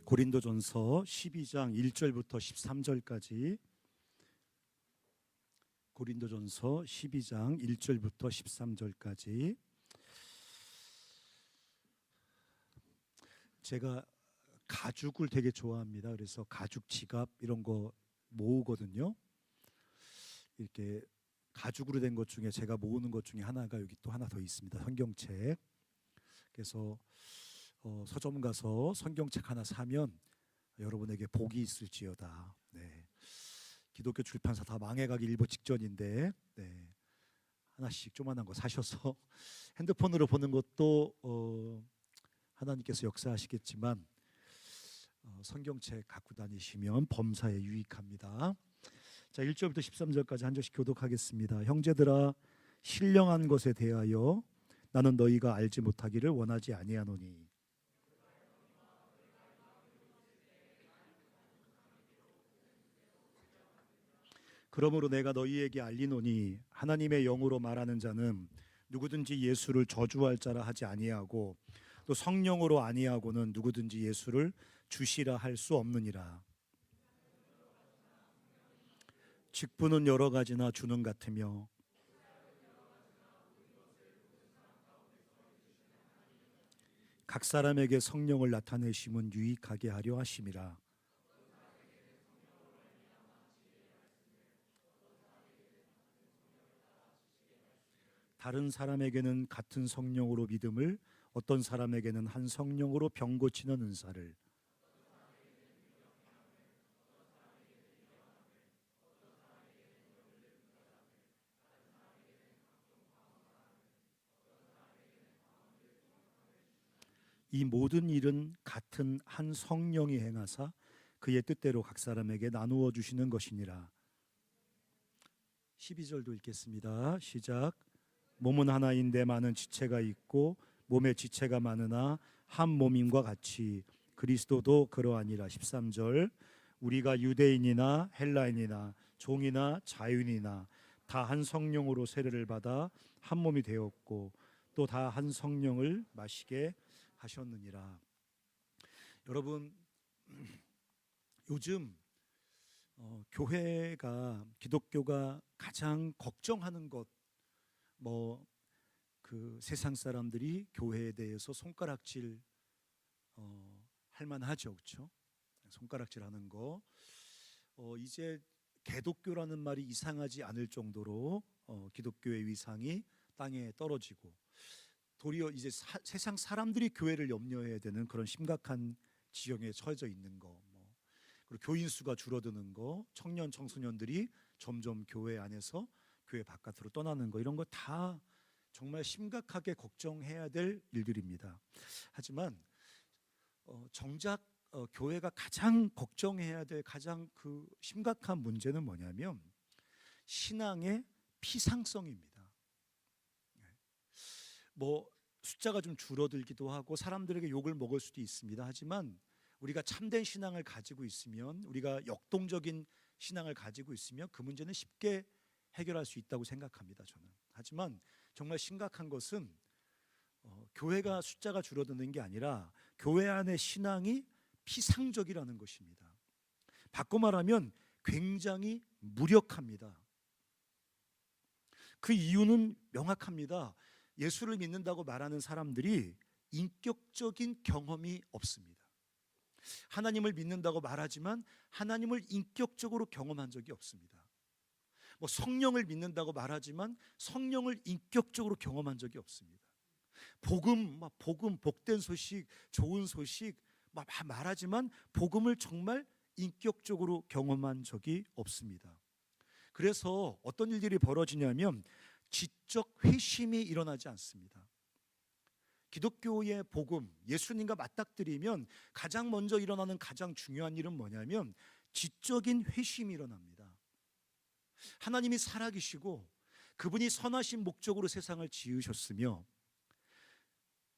고린도전서 12장 1절부터 13절까지 고린도전서 12장 1절부터 13절까지 제가 가죽을 되게 좋아합니다. 그래서 가죽 지갑 이런 거 모으거든요. 이렇게 가죽으로 된 것 중에 제가 모으는 것 중에 하나가 여기 또 하나 더 있습니다. 성경책. 그래서 서점 가서 성경책 하나 사면 여러분에게 복이 있을지어다. 네. 기독교 출판사 다 망해가기 일보 직전인데 하나씩 조그만한 거 사셔서 핸드폰으로 보는 것도 하나님께서 역사하시겠지만 성경책 갖고 다니시면 범사에 유익합니다. 자, 1절부터 13절까지 한 절씩 교독하겠습니다. 형제들아, 신령한 것에 대하여 나는 너희가 알지 못하기를 원하지 아니하노니 그러므로 내가 너희에게 알리노니 하나님의 영으로 말하는 자는 누구든지 예수를 저주할 자라 하지 아니하고 또 성령으로 아니하고는 누구든지 예수를 주시라 할 수 없느니라. 직분은 여러 가지나 주는 같으며 각 사람에게 성령을 나타내심은 유익하게 하려 하심이라. 다른 사람에게는 같은 성령으로 믿음을, 어떤 사람에게는 한 성령으로 병 고치는 은사를, 이 모든 일은 같은 한 성령이 행하사 그의 뜻대로 각 사람에게 나누어 주시는 것이니라. 12절도 읽겠습니다. 시작. 몸은 하나인데 많은 지체가 있고 몸에 지체가 많으나 한 몸임과 같이 그리스도도 그러하니라. 13절. 우리가 유대인이나 헬라인이나 종이나 자유인이나 다 한 성령으로 세례를 받아 한 몸이 되었고 또 다 한 성령을 마시게 하셨느니라. 여러분, 요즘 교회가, 기독교가 가장 걱정하는 것, 그 세상 사람들이 교회에 대해서 손가락질 할 만하죠, 그렇죠? 손가락질하는 거. 이제 개독교라는 말이 이상하지 않을 정도로 기독교의 위상이 땅에 떨어지고 도리어 이제 세상 사람들이 교회를 염려해야 되는 그런 심각한 지경에 처해져 있는 거, 그리고 교인 수가 줄어드는 거, 청년 청소년들이 점점 교회 안에서 교회 바깥으로 떠나는 거, 이런 거 다 정말 심각하게 걱정해야 될 일들입니다. 하지만 정작 교회가 가장 걱정해야 될 가장 그 심각한 문제는 뭐냐면 신앙의 피상성입니다. 숫자가 좀 줄어들기도 하고 사람들에게 욕을 먹을 수도 있습니다. 하지만 우리가 참된 신앙을 가지고 있으면, 우리가 역동적인 신앙을 가지고 있으면 그 문제는 쉽게 해결할 수 있다고 생각합니다, 저는. 하지만 정말 심각한 것은 교회가 숫자가 줄어드는 게 아니라 교회 안의 신앙이 피상적이라는 것입니다. 바꿔 말하면 굉장히 무력합니다. 그 이유는 명확합니다. 예수를 믿는다고 말하는 사람들이 인격적인 경험이 없습니다. 하나님을 믿는다고 말하지만 하나님을 인격적으로 경험한 적이 없습니다. 성령을 믿는다고 말하지만 성령을 인격적으로 경험한 적이 없습니다. 복음, 복된 소식, 좋은 소식 말하지만 복음을 정말 인격적으로 경험한 적이 없습니다. 그래서 어떤 일들이 벌어지냐면 지적 회심이 일어나지 않습니다. 기독교의 복음, 예수님과 맞닥뜨리면 가장 먼저 일어나는 가장 중요한 일은 뭐냐면 지적인 회심이 일어납니다. 하나님이 살아계시고 그분이 선하신 목적으로 세상을 지으셨으며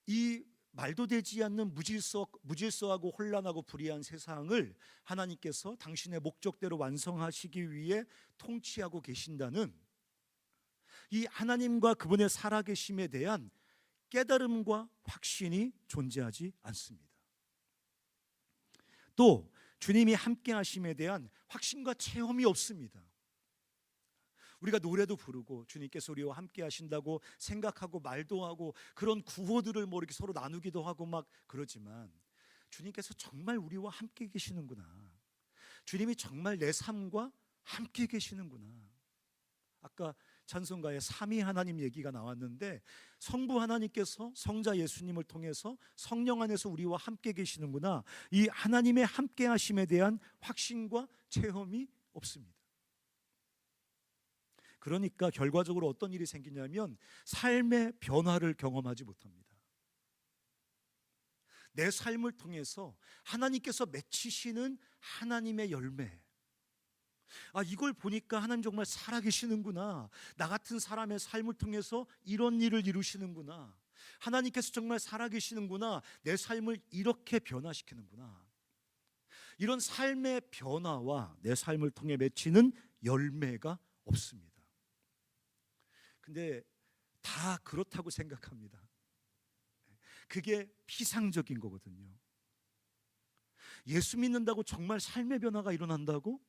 이 말도 되지 않는 무질서하고 혼란하고 불의한 세상을 하나님께서 당신의 목적대로 완성하시기 위해 통치하고 계신다는 이 하나님과 그분의 살아계심에 대한 깨달음과 확신이 존재하지 않습니다. 또 주님이 함께 하심에 대한 확신과 체험이 없습니다. 우리가 노래도 부르고 주님께서 우리와 함께 하신다고 생각하고 말도 하고 그런 구호들을 뭐 이렇게 서로 나누기도 하고 막 그러지만, 주님께서 정말 우리와 함께 계시는구나, 주님이 정말 내 삶과 함께 계시는구나. 아까 찬송가에 삼위 하나님 얘기가 나왔는데, 성부 하나님께서 성자 예수님을 통해서 성령 안에서 우리와 함께 계시는구나, 이 하나님의 함께 하심에 대한 확신과 체험이 없습니다. 그러니까 결과적으로 어떤 일이 생기냐면 삶의 변화를 경험하지 못합니다. 내 삶을 통해서 하나님께서 맺히시는 하나님의 열매, 이걸 보니까 하나님 정말 살아계시는구나, 나 같은 사람의 삶을 통해서 이런 일을 이루시는구나, 하나님께서 정말 살아계시는구나, 내 삶을 이렇게 변화시키는구나, 이런 삶의 변화와 내 삶을 통해 맺히는 열매가 없습니다. 근데 다 그렇다고 생각합니다. 그게 피상적인 거거든요. 예수 믿는다고 정말 삶의 변화가 일어난다고?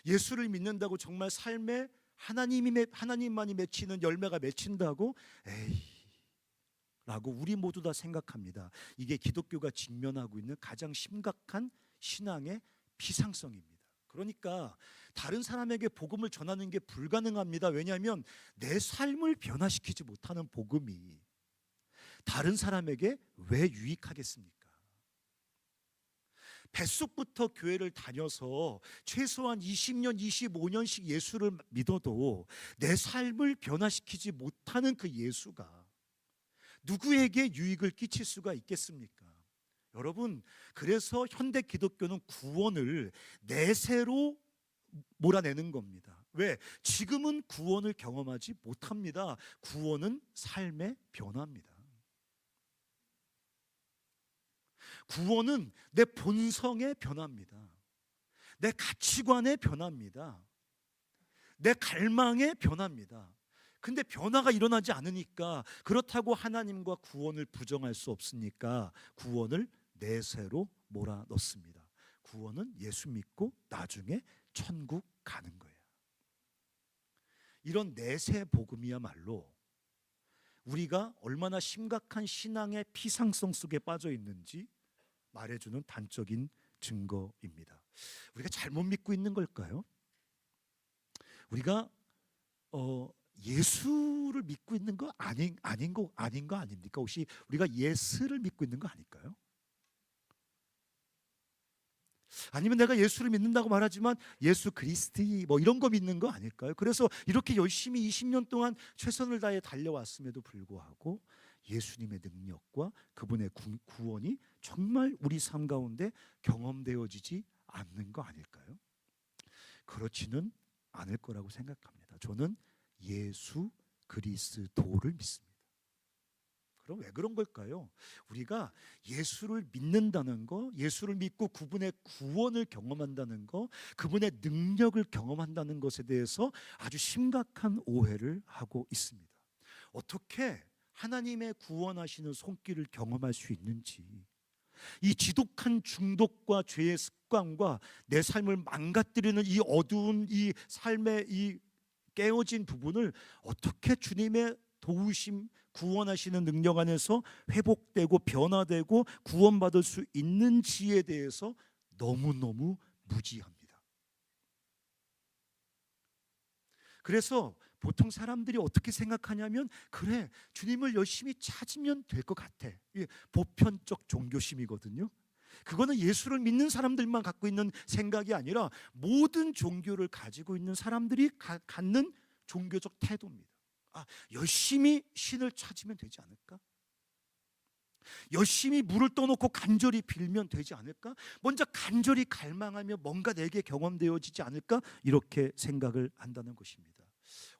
예수를 믿는다고 정말 삶에 하나님만이 맺히는 열매가 맺힌다고? 에이, 라고 우리 모두 다 생각합니다. 이게 기독교가 직면하고 있는 가장 심각한 신앙의 피상성입니다. 그러니까 다른 사람에게 복음을 전하는 게 불가능합니다. 왜냐하면 내 삶을 변화시키지 못하는 복음이 다른 사람에게 왜 유익하겠습니까? 뱃속부터 교회를 다녀서 최소한 20년, 25년씩 예수를 믿어도 내 삶을 변화시키지 못하는 그 예수가 누구에게 유익을 끼칠 수가 있겠습니까? 여러분, 그래서 현대 기독교는 구원을 내세로 몰아내는 겁니다. 왜? 지금은 구원을 경험하지 못합니다. 구원은 삶의 변화입니다. 구원은 내 본성의 변화입니다. 내 가치관의 변화입니다. 내 갈망의 변화입니다. 근데 변화가 일어나지 않으니까, 그렇다고 하나님과 구원을 부정할 수 없으니까 구원을 내세로 몰아넣습니다. 구원은 예수 믿고 나중에 천국 가는 거예요. 이런 내세 복음이야말로 우리가 얼마나 심각한 신앙의 피상성 속에 빠져 있는지 말해주는 단적인 증거입니다. 우리가 잘못 믿고 있는 걸까요? 우리가 예수를 믿고 있는 거 아닌 거 아닙니까? 혹시 우리가 예스를 믿고 있는 거 아닐까요? 아니면 내가 예수를 믿는다고 말하지만 예수 그리스도 뭐 이런 거 믿는 거 아닐까요? 그래서 이렇게 열심히 20년 동안 최선을 다해 달려왔음에도 불구하고 예수님의 능력과 그분의 구원이 정말 우리 삶 가운데 경험되어지지 않는 거 아닐까요? 그렇지는 않을 거라고 생각합니다. 저는 예수 그리스도를 믿습니다. 그럼 왜 그런 걸까요? 우리가 예수를 믿는다는 거, 예수를 믿고 그분의 구원을 경험한다는 거, 그분의 능력을 경험한다는 것에 대해서 아주 심각한 오해를 하고 있습니다. 어떻게 하나님의 구원하시는 손길을 경험할 수 있는지, 이 지독한 중독과 죄의 습관과 내 삶을 망가뜨리는 이 어두운 이 삶의 이 깨어진 부분을 어떻게 주님의 도우심, 구원하시는 능력 안에서 회복되고 변화되고 구원받을 수 있는지에 대해서 너무너무 무지합니다. 그래서 보통 사람들이 어떻게 생각하냐면, 그래, 주님을 열심히 찾으면 될 것 같아. 이게 보편적 종교심이거든요. 그거는 예수를 믿는 사람들만 갖고 있는 생각이 아니라 모든 종교를 가지고 있는 사람들이 갖는 종교적 태도입니다. 열심히 신을 찾으면 되지 않을까? 열심히 물을 떠놓고 간절히 빌면 되지 않을까? 먼저 간절히 갈망하며 뭔가 내게 경험되어지지 않을까? 이렇게 생각을 한다는 것입니다.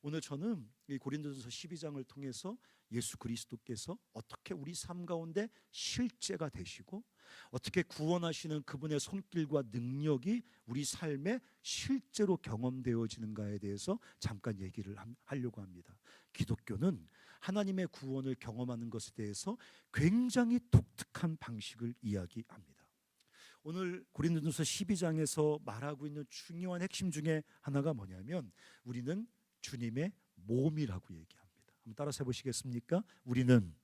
오늘 저는 이 고린도전서 12장을 통해서 예수 그리스도께서 어떻게 우리 삶 가운데 실제가 되시고 어떻게 구원하시는 그분의 손길과 능력이 우리 삶에 실제로 경험되어지는가에 대해서 잠깐 얘기를 하려고 합니다. 기독교는 하나님의 구원을 경험하는 것에 대해서 굉장히 독특한 방식을 이야기합니다. 오늘 고린도전서 12장에서 말하고 있는 중요한 핵심 중에 하나가 뭐냐면 우리는 주님의 몸이라고 얘기합니다. 한번 따라서 해보시겠습니까? 우리는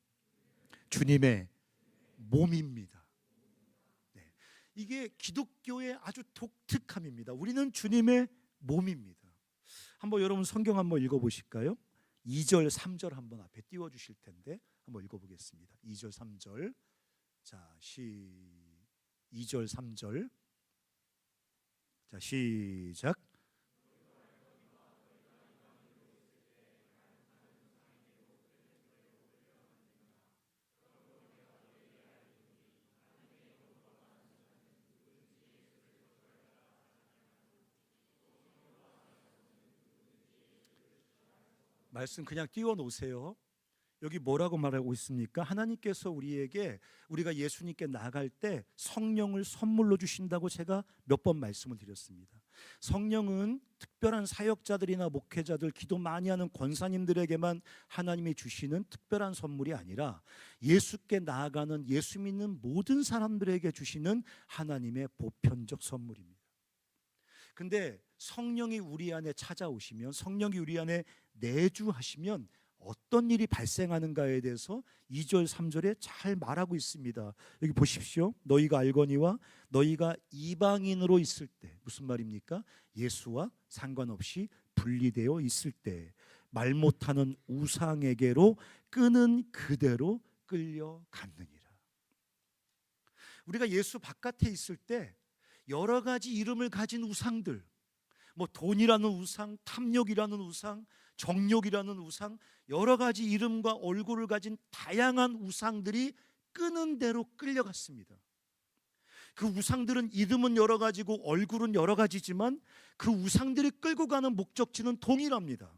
주님의 몸입니다. 네. 이게 기독교의 아주 독특함입니다. 우리는 주님의 몸입니다. 한번 여러분 성경 한번 읽어보실까요? 2절 3절 한번 앞에 띄워주실 텐데 한번 읽어보겠습니다. 2절 3절. 자, 2절 3절. 자, 시작. 말씀 그냥 띄워 놓으세요. 여기 뭐라고 말하고 있습니까? 하나님께서 우리에게 우리가 예수님께 나갈 때 성령을 선물로 주신다고 제가 몇 번 말씀을 드렸습니다. 성령은 특별한 사역자들이나 목회자들, 기도 많이 하는 권사님들에게만 하나님이 주시는 특별한 선물이 아니라 예수께 나아가는 예수 믿는 모든 사람들에게 주시는 하나님의 보편적 선물입니다. 근데 성령이 우리 안에 찾아오시면, 성령이 우리 안에 내주하시면 어떤 일이 발생하는가에 대해서 2절 3절에 잘 말하고 있습니다. 여기 보십시오. 너희가 알거니와 너희가 이방인으로 있을 때, 무슨 말입니까? 예수와 상관없이 분리되어 있을 때 말 못하는 우상에게로 끄는 그대로 끌려갔느니라. 우리가 예수 바깥에 있을 때 여러 가지 이름을 가진 우상들, 뭐 돈이라는 우상, 탐욕이라는 우상, 정욕이라는 우상, 여러 가지 이름과 얼굴을 가진 다양한 우상들이 끄는 대로 끌려갔습니다. 그 우상들은 이름은 여러 가지고 얼굴은 여러 가지지만 그 우상들이 끌고 가는 목적지는 동일합니다.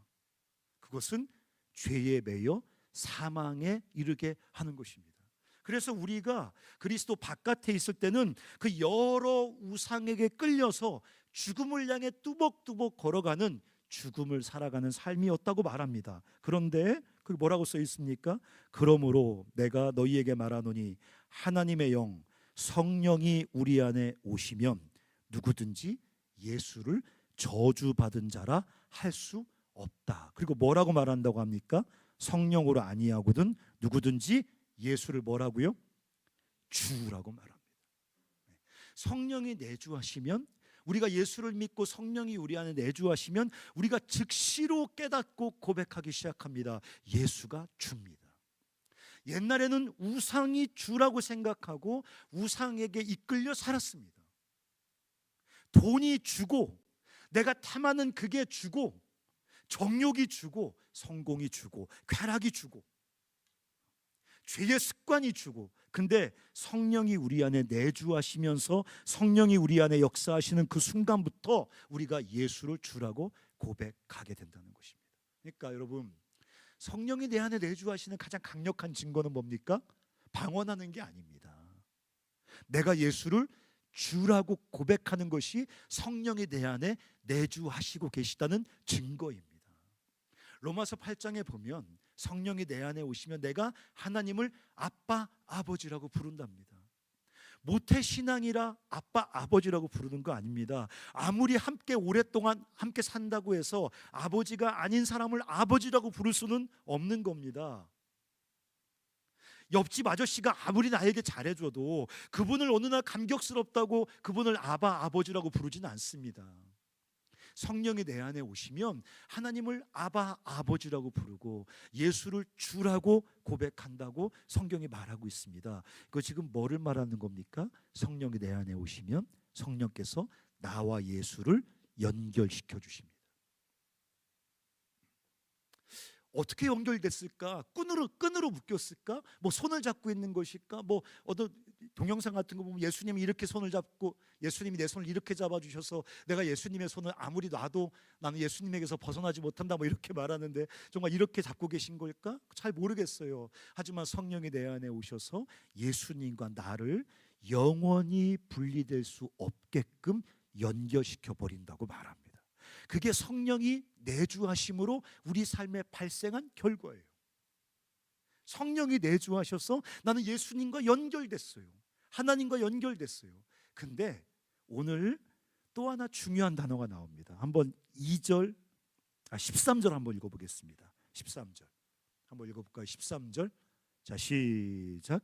그것은 죄에 매여 사망에 이르게 하는 것입니다. 그래서 우리가 그리스도 바깥에 있을 때는 그 여러 우상에게 끌려서 죽음을 향해 뚜벅뚜벅 걸어가는, 죽음을 살아가는 삶이었다고 말합니다. 그런데 그 뭐라고 써 있습니까? 그러므로 내가 너희에게 말하노니 하나님의 영 성령이 우리 안에 오시면 누구든지 예수를 저주받은 자라 할 수 없다. 그리고 뭐라고 말한다고 합니까? 성령으로 아니하거든 누구든지 예수를 뭐라고요? 주라고 말합니다. 성령이 내주하시면, 우리가 예수를 믿고 성령이 우리 안에 내주하시면 우리가 즉시로 깨닫고 고백하기 시작합니다. 예수가 주입니다. 옛날에는 우상이 주라고 생각하고 우상에게 이끌려 살았습니다. 돈이 주고, 내가 탐하는 그게 주고, 정욕이 주고, 성공이 주고, 쾌락이 주고, 죄의 습관이 주고. 근데 성령이 우리 안에 내주하시면서 성령이 우리 안에 역사하시는 그 순간부터 우리가 예수를 주라고 고백하게 된다는 것입니다. 그러니까 여러분, 성령이 내 안에 내주하시는 가장 강력한 증거는 뭡니까? 방언하는 게 아닙니다. 내가 예수를 주라고 고백하는 것이 성령이 내 안에 내주하시고 계시다는 증거입니다. 로마서 8장에 보면 성령이 내 안에 오시면 내가 하나님을 아빠, 아버지라고 부른답니다. 모태신앙이라 아빠, 아버지라고 부르는 거 아닙니다. 아무리 함께 오랫동안 함께 산다고 해서 아버지가 아닌 사람을 아버지라고 부를 수는 없는 겁니다. 옆집 아저씨가 아무리 나에게 잘해줘도 그분을 어느 날 감격스럽다고 그분을 아바, 아버지라고 부르지는 않습니다. 성령이 내 안에 오시면 하나님을 아바, 아버지라고 부르고 예수를 주라고 고백한다고 성경이 말하고 있습니다. 그 지금 뭐를 말하는 겁니까? 성령이 내 안에 오시면 성령께서 나와 예수를 연결시켜 주십니다. 어떻게 연결됐을까? 끈으로 묶였을까? 뭐 손을 잡고 있는 것일까? 뭐 어떤 동영상 같은 거 보면 예수님이 이렇게 손을 잡고, 예수님이 내 손을 이렇게 잡아주셔서 내가 예수님의 손을 아무리 놔도 나는 예수님에게서 벗어나지 못한다, 뭐 이렇게 말하는데 정말 이렇게 잡고 계신 걸까? 잘 모르겠어요. 하지만 성령이 내 안에 오셔서 예수님과 나를 영원히 분리될 수 없게끔 연결시켜 버린다고 말합니다. 그게 성령이 내주하심으로 우리 삶에 발생한 결과예요. 성령이 내주하셔서 나는 예수님과 연결됐어요. 하나님과 연결됐어요. 근데 오늘 또 하나 중요한 단어가 나옵니다. 한번 13절 한번 읽어보겠습니다. 13절 한번 읽어볼까요? 13절. 자, 시작.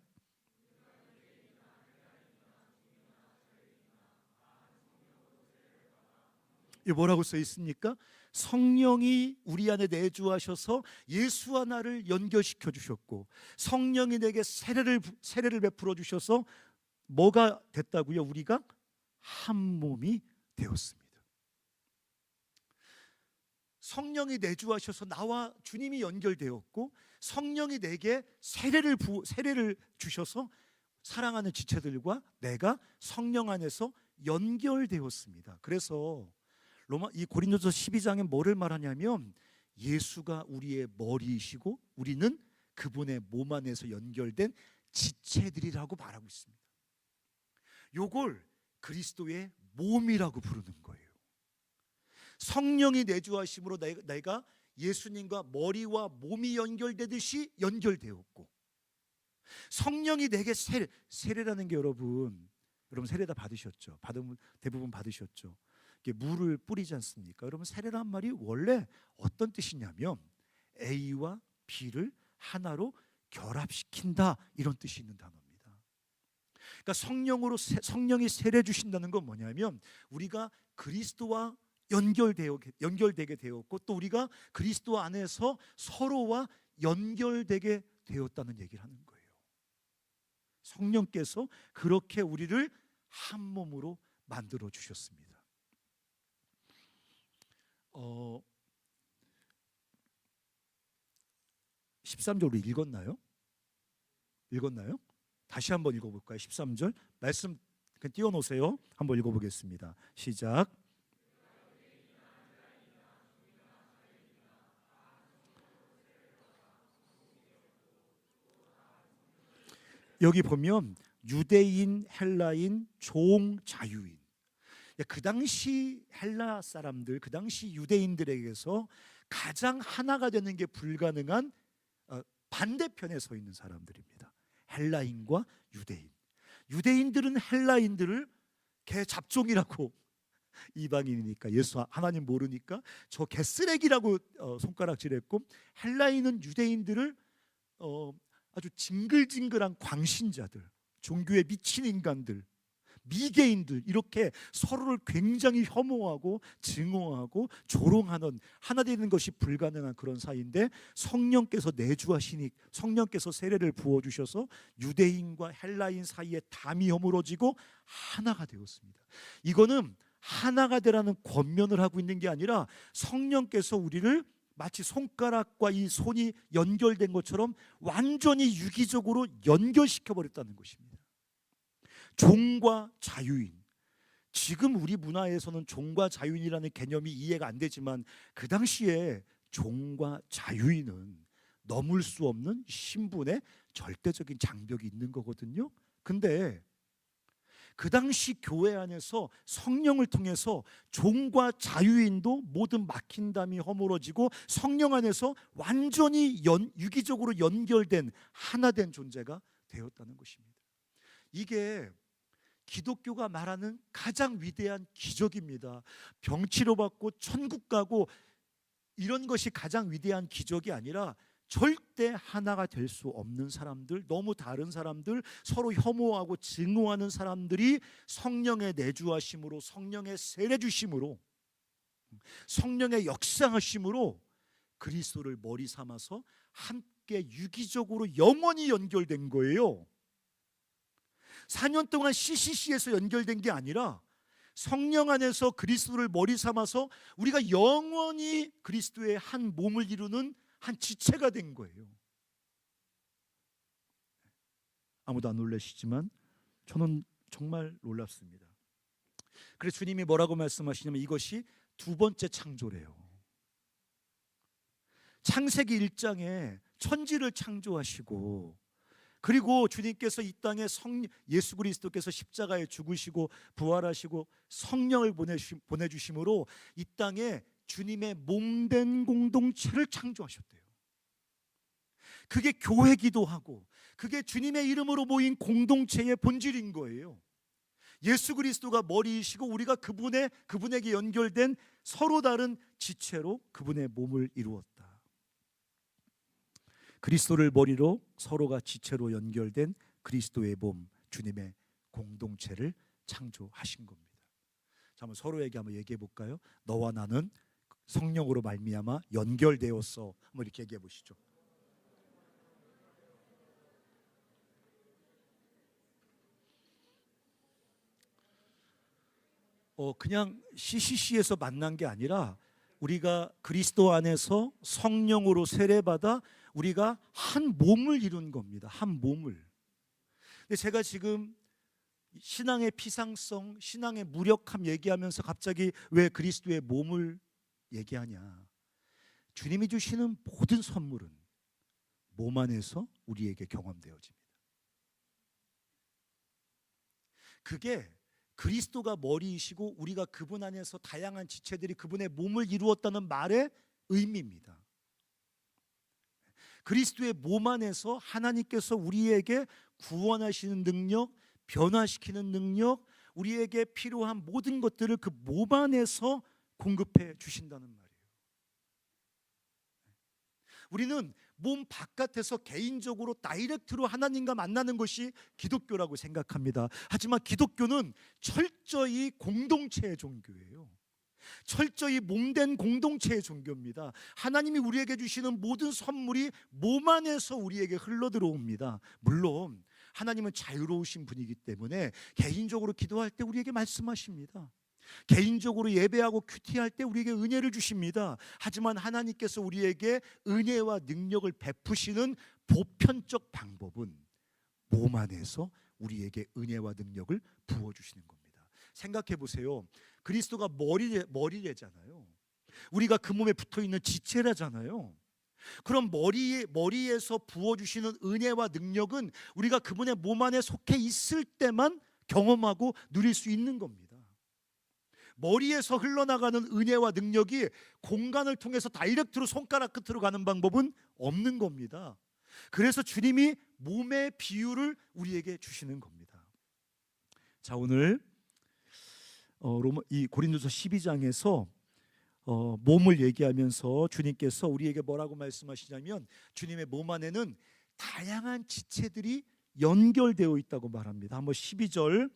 이 뭐라고 써 있습니까? 성령이 우리 안에 내주하셔서 예수와 나를 연결시켜 주셨고, 성령이 내게 세례를 베풀어 주셔서 뭐가 됐다고요? 우리가 한 몸이 되었습니다. 성령이 내주하셔서 나와 주님이 연결되었고, 성령이 내게 세례를 주셔서 사랑하는 지체들과 내가 성령 안에서 연결되었습니다. 그래서 이 고린도서 12장에 뭐를 말하냐면, 예수가 우리의 머리이시고 우리는 그분의 몸 안에서 연결된 지체들이라고 말하고 있습니다. 요걸 그리스도의 몸이라고 부르는 거예요. 성령이 내주하심으로 내가 예수님과 머리와 몸이 연결되듯이 연결되었고, 성령이 내게 세례라는 게 여러분 세례 다 받으셨죠? 대부분 받으셨죠? 물을 뿌리지 않습니까? 여러분, 세례란 말이 원래 어떤 뜻이냐면 A와 B를 하나로 결합시킨다, 이런 뜻이 있는 단어입니다. 그러니까 성령이 세례 주신다는 건 뭐냐면, 우리가 그리스도와 연결되게 되었고, 또 우리가 그리스도 안에서 서로와 연결되게 되었다는 얘기를 하는 거예요. 성령께서 그렇게 우리를 한 몸으로 만들어 주셨습니다. 13절로 읽었나요? 다시 한번 읽어볼까요? 13절 말씀 띄워놓으세요. 한번 읽어보겠습니다. 시작. 여기 보면 유대인, 헬라인, 종, 자유인. 그 당시 헬라 사람들, 그 당시 유대인들에게서 가장 하나가 되는 게 불가능한 반대편에 서 있는 사람들입니다. 헬라인과 유대인. 유대인들은 헬라인들을 개 잡종이라고, 이방인이니까 예수 하나님 모르니까 저 개쓰레기라고 손가락질했고, 헬라인은 유대인들을 아주 징글징글한 광신자들, 종교에 미친 인간들, 미개인들, 이렇게 서로를 굉장히 혐오하고 증오하고 조롱하는, 하나 되는 것이 불가능한 그런 사이인데, 성령께서 내주하시니, 성령께서 세례를 부어주셔서 유대인과 헬라인 사이에 담이 허물어지고 하나가 되었습니다. 이거는 하나가 되라는 권면을 하고 있는 게 아니라, 성령께서 우리를 마치 손가락과 이 손이 연결된 것처럼 완전히 유기적으로 연결시켜 버렸다는 것입니다. 종과 자유인. 지금 우리 문화에서는 종과 자유인이라는 개념이 이해가 안 되지만, 그 당시에 종과 자유인은 넘을 수 없는 신분의 절대적인 장벽이 있는 거거든요. 근데 그 당시 교회 안에서 성령을 통해서 종과 자유인도 모든 막힌 담이 허물어지고 성령 안에서 완전히 유기적으로 연결된 하나된 존재가 되었다는 것입니다. 이게 기독교가 말하는 가장 위대한 기적입니다. 병 치료받고 천국 가고 이런 것이 가장 위대한 기적이 아니라, 절대 하나가 될 수 없는 사람들, 너무 다른 사람들, 서로 혐오하고 증오하는 사람들이 성령의 내주하심으로, 성령의 세례 주심으로, 성령의 역사하심으로 그리스도를 머리 삼아서 함께 유기적으로 영원히 연결된 거예요. 4년 동안 CCC에서 연결된 게 아니라 성령 안에서 그리스도를 머리 삼아서 우리가 영원히 그리스도의 한 몸을 이루는 한 지체가 된 거예요. 아무도 안 놀라시지만 저는 정말 놀랍습니다. 그래서 주님이 뭐라고 말씀하시냐면, 이것이 두 번째 창조래요. 창세기 1장에 천지를 창조하시고, 그리고 주님께서 이 땅에 예수 그리스도께서 십자가에 죽으시고 부활하시고 성령을 보내주심으로 이 땅에 주님의 몸된 공동체를 창조하셨대요. 그게 교회기도 하고, 그게 주님의 이름으로 모인 공동체의 본질인 거예요. 예수 그리스도가 머리이시고 우리가 그분에게 연결된 서로 다른 지체로 그분의 몸을 이루었다. 그리스도를 머리로 서로가 지체로 연결된 그리스도의 몸, 주님의 공동체를 창조하신 겁니다. 자, 한번 서로에게 한번 얘기해 볼까요? 너와 나는 성령으로 말미암아 연결되었어. 한번 이렇게 얘기해 보시죠. 그냥 CCC에서 만난 게 아니라 우리가 그리스도 안에서 성령으로 세례받아 우리가 한 몸을 이룬 겁니다. 한 몸을. 근데 제가 지금 신앙의 피상성, 신앙의 무력함 얘기하면서 갑자기 왜 그리스도의 몸을 얘기하냐? 주님이 주시는 모든 선물은 몸 안에서 우리에게 경험되어집니다. 그게 그리스도가 머리이시고 우리가 그분 안에서 다양한 지체들이 그분의 몸을 이루었다는 말의 의미입니다. 그리스도의 몸 안에서 하나님께서 우리에게 구원하시는 능력, 변화시키는 능력, 우리에게 필요한 모든 것들을 그 몸 안에서 공급해 주신다는 말이에요. 우리는 몸 바깥에서 개인적으로 다이렉트로 하나님과 만나는 것이 기독교라고 생각합니다. 하지만 기독교는 철저히 공동체의 종교예요. 철저히 몸된 공동체의 종교입니다. 하나님이 우리에게 주시는 모든 선물이 몸 안에서 우리에게 흘러들어옵니다. 물론 하나님은 자유로우신 분이기 때문에 개인적으로 기도할 때 우리에게 말씀하십니다. 개인적으로 예배하고 큐티할 때 우리에게 은혜를 주십니다. 하지만 하나님께서 우리에게 은혜와 능력을 베푸시는 보편적 방법은 몸 안에서 우리에게 은혜와 능력을 부어주시는 겁니다. 생각해 보세요. 그리스도가 머리래잖아요. 우리가 그 몸에 붙어있는 지체라잖아요. 그럼 머리에서 부어주시는 은혜와 능력은 우리가 그분의 몸 안에 속해 있을 때만 경험하고 누릴 수 있는 겁니다. 머리에서 흘러나가는 은혜와 능력이 공간을 통해서 다이렉트로 손가락 끝으로 가는 방법은 없는 겁니다. 그래서 주님이 몸의 비유를 우리에게 주시는 겁니다. 자, 오늘 이 고린도서 12장에서 몸을 얘기하면서 주님께서 우리에게 뭐라고 말씀하시냐면 주님의 몸 안에는 다양한 지체들이 연결되어 있다고 말합니다. 한번 12절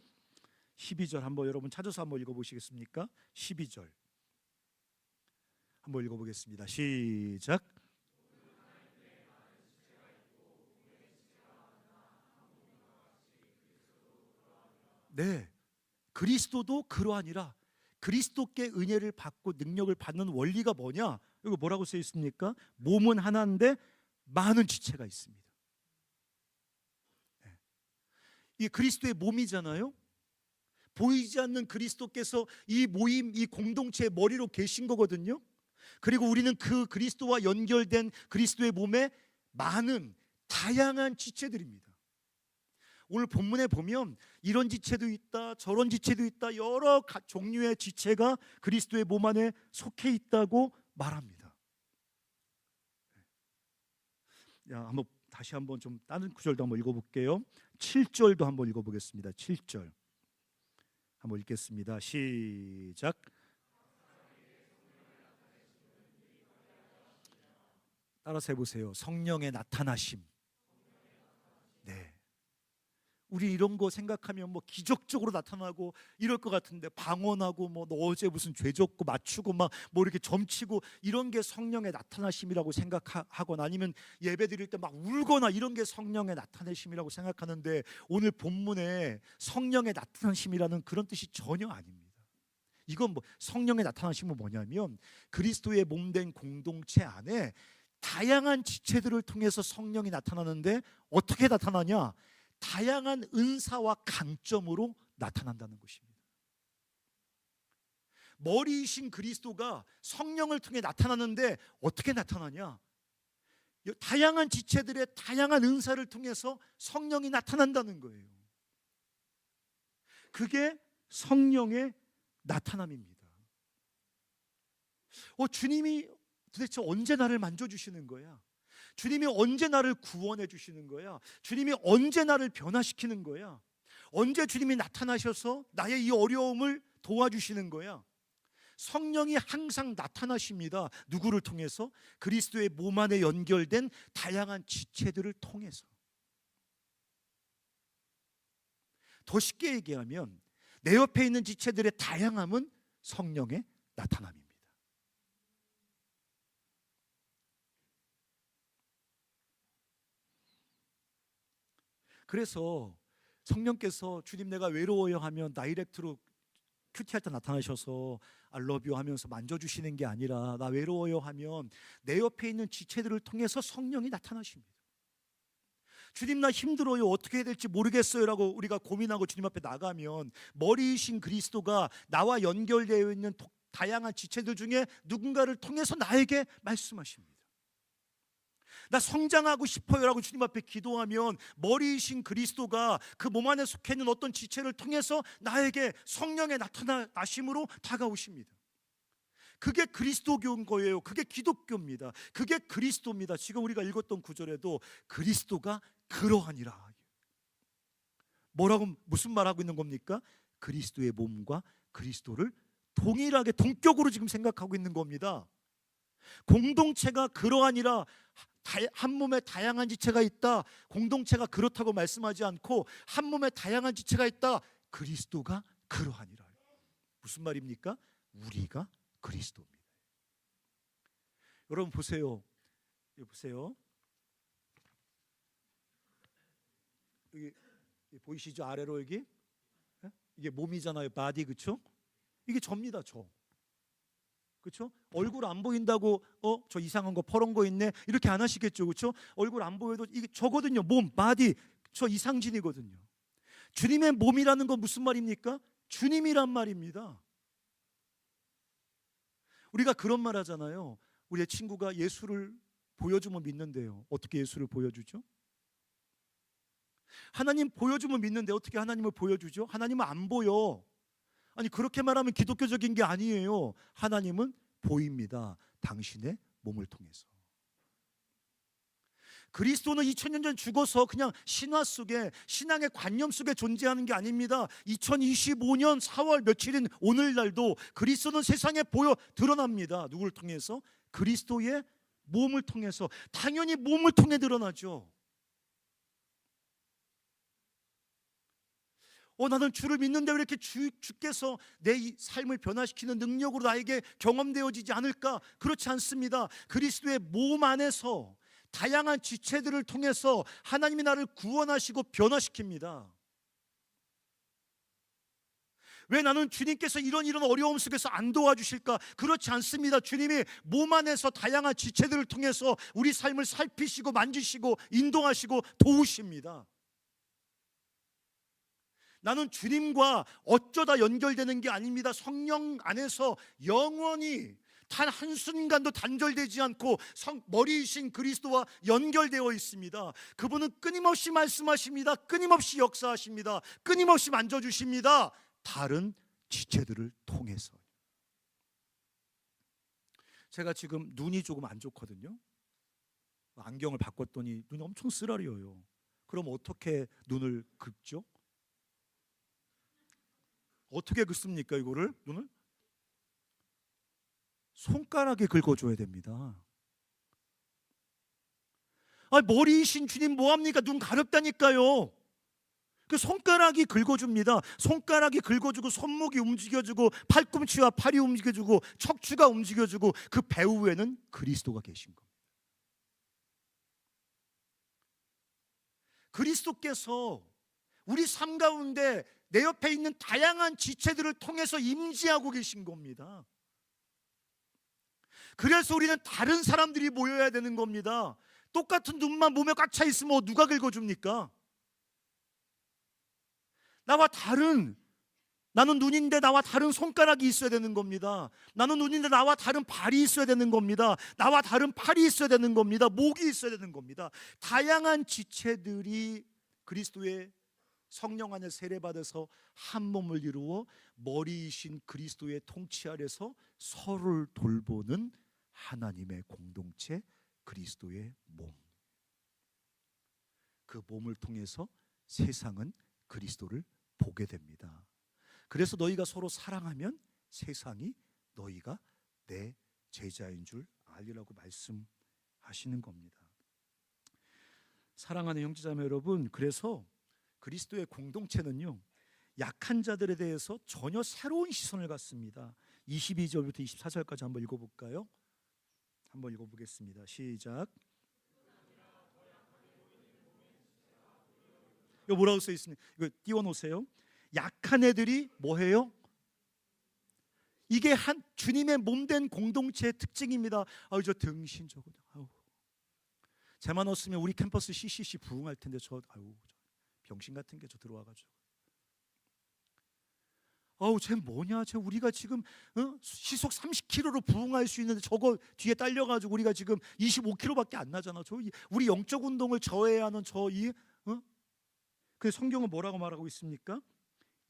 한번 여러분 찾아서 한번 읽어보시겠습니까? 12절 한번 읽어보겠습니다. 시작. 네, 그리스도도 그러하니라. 그리스도께 은혜를 받고 능력을 받는 원리가 뭐냐? 이거 뭐라고 써 있습니까? 몸은 하나인데 많은 지체가 있습니다. 네. 이 그리스도의 몸이잖아요. 보이지 않는 그리스도께서 이 모임, 이 공동체의 머리로 계신 거거든요. 그리고 우리는 그 그리스도와 연결된 그리스도의 몸에 많은 다양한 지체들입니다. 오늘 본문에 보면 이런 지체도 있다, 저런 지체도 있다, 여러 종류의 지체가 그리스도의 몸 안에 속해 있다고 말합니다. 한번 다시 한번 좀 다른 구절도 한번 읽어볼게요. 7절도 한번 읽어보겠습니다. 7절 한번 읽겠습니다. 시작. 따라서 해보세요. 성령의 나타나심. 네. 우리 이런 거 생각하면 뭐 기적적으로 나타나고 이럴 것 같은데 방언하고 뭐 너 어제 무슨 죄 졌고 맞추고 막 뭐 이렇게 점치고 이런 게 성령의 나타나심이라고 생각하거나 아니면 예배 드릴 때 막 울거나 이런 게 성령의 나타나심이라고 생각하는데 오늘 본문에 성령의 나타나심이라는 그런 뜻이 전혀 아닙니다. 이건 뭐 성령의 나타나심은 뭐냐면 그리스도의 몸된 공동체 안에 다양한 지체들을 통해서 성령이 나타나는데 어떻게 나타나냐? 다양한 은사와 강점으로 나타난다는 것입니다. 머리이신 그리스도가 성령을 통해 나타나는데 어떻게 나타나냐? 다양한 지체들의 다양한 은사를 통해서 성령이 나타난다는 거예요. 그게 성령의 나타남입니다. 주님이 도대체 언제 나를 만져주시는 거야? 주님이 언제 나를 구원해 주시는 거야? 주님이 언제 나를 변화시키는 거야? 언제 주님이 나타나셔서 나의 이 어려움을 도와주시는 거야? 성령이 항상 나타나십니다. 누구를 통해서? 그리스도의 몸 안에 연결된 다양한 지체들을 통해서. 더 쉽게 얘기하면 내 옆에 있는 지체들의 다양함은 성령의 나타남입니다. 그래서 성령께서 주님 내가 외로워요 하면 다이렉트로 큐티할 때 나타나셔서 I love you 하면서 만져주시는 게 아니라 나 외로워요 하면 내 옆에 있는 지체들을 통해서 성령이 나타나십니다. 주님 나 힘들어요, 어떻게 해야 될지 모르겠어요 라고 우리가 고민하고 주님 앞에 나가면 머리이신 그리스도가 나와 연결되어 있는 다양한 지체들 중에 누군가를 통해서 나에게 말씀하십니다. 나 성장하고 싶어요 라고 주님 앞에 기도하면 머리이신 그리스도가 그 몸 안에 속해 있는 어떤 지체를 통해서 나에게 성령의 나타나심으로 다가오십니다. 그게 그리스도교인 거예요. 그게 기독교입니다. 그게 그리스도입니다. 지금 우리가 읽었던 구절에도 그리스도가 그러하니라. 뭐라고, 무슨 말하고 있는 겁니까? 그리스도의 몸과 그리스도를 동일하게 동격으로 지금 생각하고 있는 겁니다. 공동체가 그러하니라, 한 몸에 다양한 지체가 있다. 공동체가 그렇다고 말씀하지 않고 한 몸에 다양한 지체가 있다. 그리스도가 그러하니라. 무슨 말입니까? 우리가 그리스도입니다. 여러분 보세요. 여기 보세요. 여기 보이시죠? 아래로 여기 이게 몸이잖아요. 바디, 그렇죠? 이게 접니다. 저. 그렇죠? 얼굴 안 보인다고 저 이상한 거 퍼런 거 있네 이렇게 안 하시겠죠. 그렇죠? 얼굴 안 보여도 이게 저거든요. 몸, 바디, 저 이상진이거든요. 주님의 몸이라는 건 무슨 말입니까? 주님이란 말입니다. 우리가 그런 말 하잖아요. 우리의 친구가 예수를 보여주면 믿는데요. 어떻게 예수를 보여주죠? 하나님 보여주면 믿는데 어떻게 하나님을 보여주죠? 하나님은 안 보여. 아니 그렇게 말하면 기독교적인 게 아니에요. 하나님은 보입니다. 당신의 몸을 통해서. 그리스도는 2000년 전 죽어서 그냥 신화 속에, 신앙의 관념 속에 존재하는 게 아닙니다. 2025년 4월 며칠인 오늘날도 그리스도는 세상에 보여 드러납니다. 누구를 통해서? 그리스도의 몸을 통해서. 당연히 몸을 통해 드러나죠. 나는 주를 믿는데 왜 이렇게 주께서 내 이 삶을 변화시키는 능력으로 나에게 경험되어지지 않을까? 그렇지 않습니다. 그리스도의 몸 안에서 다양한 지체들을 통해서 하나님이 나를 구원하시고 변화시킵니다. 왜 나는 주님께서 이런 어려움 속에서 안 도와주실까? 그렇지 않습니다. 주님이 몸 안에서 다양한 지체들을 통해서 우리 삶을 살피시고 만지시고 인도하시고 도우십니다. 나는 주님과 어쩌다 연결되는 게 아닙니다. 성령 안에서 영원히 단 한순간도 단절되지 않고 머리이신 그리스도와 연결되어 있습니다. 그분은 끊임없이 말씀하십니다. 끊임없이 역사하십니다. 끊임없이 만져주십니다. 다른 지체들을 통해서. 제가 지금 눈이 조금 안 좋거든요. 안경을 바꿨더니 눈이 엄청 쓰라려요. 그럼 어떻게 눈을 긁죠? 어떻게 긁습니까? 이거를 눈을 손가락에 긁어줘야 됩니다. 머리이신 주님 뭐합니까? 눈 가렵다니까요. 그 손가락이 긁어줍니다. 손가락이 긁어주고 손목이 움직여주고 팔꿈치와 팔이 움직여주고 척추가 움직여주고 그 배후에는 그리스도가 계신 겁니다. 그리스도께서 우리 삶 가운데 내 옆에 있는 다양한 지체들을 통해서 임재하고 계신 겁니다. 그래서 우리는 다른 사람들이 모여야 되는 겁니다. 똑같은 눈만 몸에 꽉 차 있으면 누가 긁어줍니까? 나는 눈인데 나와 다른 손가락이 있어야 되는 겁니다. 나는 눈인데 나와 다른 발이 있어야 되는 겁니다. 나와 다른 팔이 있어야 되는 겁니다. 목이 있어야 되는 겁니다. 다양한 지체들이 그리스도의 성령 안에 세례받아서 한 몸을 이루어 머리이신 그리스도의 통치 아래서 서로를 돌보는 하나님의 공동체, 그리스도의 몸. 그 몸을 통해서 세상은 그리스도를 보게 됩니다. 그래서 너희가 서로 사랑하면 세상이 너희가 내 제자인 줄 알리라고 말씀하시는 겁니다. 사랑하는 형제자매 여러분, 그래서 그리스도의 공동체는요, 약한 자들에 대해서 전혀 새로운 시선을 갖습니다. 22절부터 24절까지 한번 읽어볼까요? 한번 읽어보겠습니다. 시작. 이거 뭐라고 써 있습니까? 이거 띄워놓으세요. 약한 애들이 뭐해요? 이게 한 주님의 몸된 공동체의 특징입니다. 아유, 저 등신 저거, 아유, 쟤만 없으면 우리 캠퍼스 CCC 부흥할 텐데 아유, 병신 같은 게 저 들어와가지고, 아우, 쟤 뭐냐, 쟤 우리가 지금 시속 30km로 부흥할 수 있는데 저거 뒤에 딸려가지고 우리가 지금 25km밖에 안 나잖아. 우리 영적 운동을 저해야 하는 그 성경은 뭐라고 말하고 있습니까?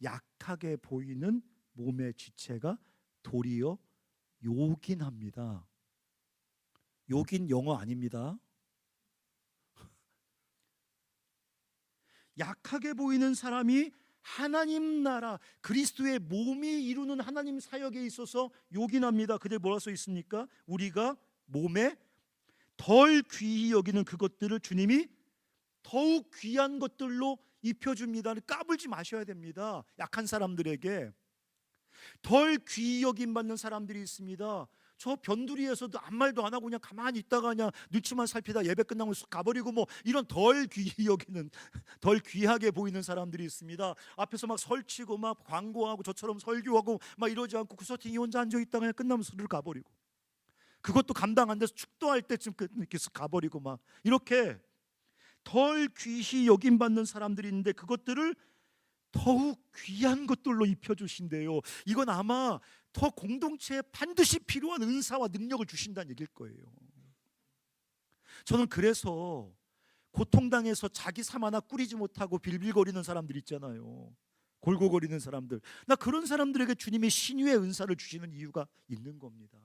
약하게 보이는 몸의 지체가 도리어 요긴합니다. 요긴 영어 아닙니다. 약하게 보이는 사람이 하나님 나라 그리스도의 몸이 이루는 하나님 사역에 있어서 요긴합니다. 그때 뭐라 써 있습니까? 우리가 몸에 덜 귀히 여기는 그것들을 주님이 더욱 귀한 것들로 입혀줍니다. 까불지 마셔야 됩니다. 약한 사람들에게 덜 귀히 여김 받는 사람들이 있습니다. 저 변두리에서도 아무 말도 안 하고 그냥 가만히 있다가 그냥 눈치만 살피다 예배 끝나고 가버리고 뭐 이런 덜 귀히 여기는, 덜 귀하게 보이는 사람들이 있습니다. 앞에서 막 설치고 막 광고하고 저처럼 설교하고 막 이러지 않고 구서팅이 혼자 앉아있다가 그냥 끝나면 스르르 가버리고, 그것도 감당 안 돼서 축도할 때쯤 이렇게 가버리고 막 이렇게 덜 귀히 여김 받는 사람들이 있는데 그것들을 더욱 귀한 것들로 입혀주신대요. 이건 아마 더 공동체에 반드시 필요한 은사와 능력을 주신다는 얘기일 거예요. 저는 그래서 고통당해서 자기 삶 하나 꾸리지 못하고 빌빌거리는 사람들 있잖아요. 골골거리는 사람들, 나 그런 사람들에게 주님이 신유의 은사를 주시는 이유가 있는 겁니다.